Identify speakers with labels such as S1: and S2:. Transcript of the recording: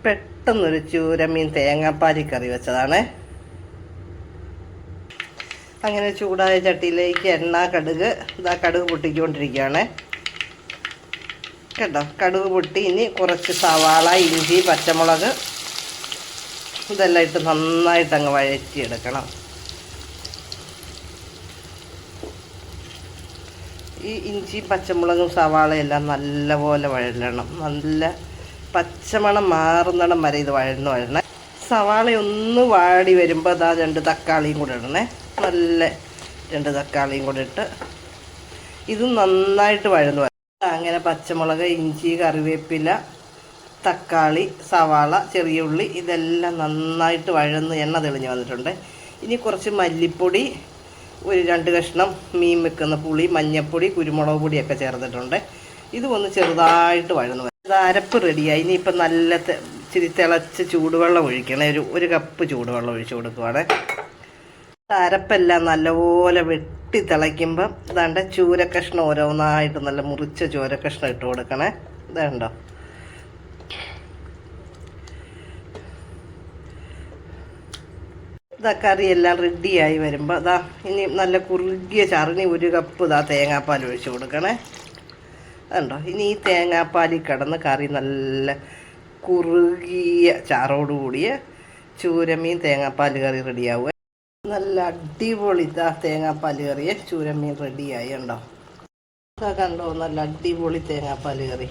S1: പെട്ടെന്നൊരു ചൂരമീൻ തേങ്ങാപ്പാലി കറി വെച്ചതാണ്. അങ്ങനെ ചൂടായ ചട്ടിയിലേക്ക് എണ്ണ, കടുക്, കടുക് പൊട്ടിക്കൊണ്ടിരിക്കുകയാണ് കേട്ടോ. കടുക് പൊട്ടി. ഇനി കുറച്ച് സവാള, ഇഞ്ചി, പച്ചമുളക് ഇതെല്ലാം ഇട്ട് നന്നായിട്ടങ്ങ് വഴറ്റിയെടുക്കണം. ഈ ഇഞ്ചി, പച്ചമുളകും സവാളയെല്ലാം നല്ലപോലെ വഴലണം. നല്ല പച്ചമണം മാറുന്നിടം വരെ ഇത് വഴണേ. സവാള ഒന്ന് വാടി വരുമ്പോൾ 2 തക്കാളിയും കൂടെ ഇടണേ. നല്ല 2 തക്കാളിയും കൂടെ ഇട്ട് ഇത് നന്നായിട്ട് വഴന്നു വരണം. അങ്ങനെ പച്ചമുളക്, ഇഞ്ചി, കറിവേപ്പില, തക്കാളി, സവാള, ചെറിയ ഉള്ളി ഇതെല്ലാം നന്നായിട്ട് വഴന്ന് എണ്ണ തെളിഞ്ഞ് വന്നിട്ടുണ്ട്. ഇനി കുറച്ച് മല്ലിപ്പൊടി, ഒരു 2 കഷ്ണം മീൻ വെക്കുന്ന പുളി, മഞ്ഞൾപ്പൊടി, കുരുമുളക് പൊടിയൊക്കെ ചേർത്തിട്ടുണ്ട്. ഇത് ഒന്ന് ചെറുതായിട്ട് വഴന്നു വരും. ഇത് അരപ്പ് റെഡിയായി. ഇനിയിപ്പം നല്ല ഇച്ചിരി തിളച്ച് ചൂടുവെള്ളം ഒഴിക്കണേ. ഒരു കപ്പ് ചൂടുവെള്ളം ഒഴിച്ച് കൊടുക്കുവാണ്. അരപ്പെല്ലാം നല്ലപോലെ വെട്ടി തിളയ്ക്കുമ്പം ഇതാണ്ട് ചൂരക്കഷ്ണം ഓരോന്നായിട്ട് നല്ല മുറിച്ച ചൂരക്കഷ്ണം ഇട്ട് കൊടുക്കണേ. ഇതുണ്ടോ, കറിയെല്ലാം റെഡിയായി വരുമ്പോൾ ഇനി നല്ല കുറുകിയ ചാറിന് 1 കപ്പ് തേങ്ങാപ്പാൽ ഒഴിച്ച് കൊടുക്കണേ. അതുണ്ടോ, ഇനി ഈ തേങ്ങാപ്പാലിൽ കിടന്ന് കറി നല്ല കുറുകിയ ചാറോടുകൂടിയ ചൂരമീൻ തേങ്ങാപ്പാൽ കറി റെഡിയാവുക. നല്ല അടിപൊളി തേങ്ങാപ്പാൽ കറിയെ ചൂരമീൻ റെഡിയായി. ഉണ്ടോ, കണ്ടോ, നല്ല അടിപൊളി തേങ്ങാപ്പാൽ കറി.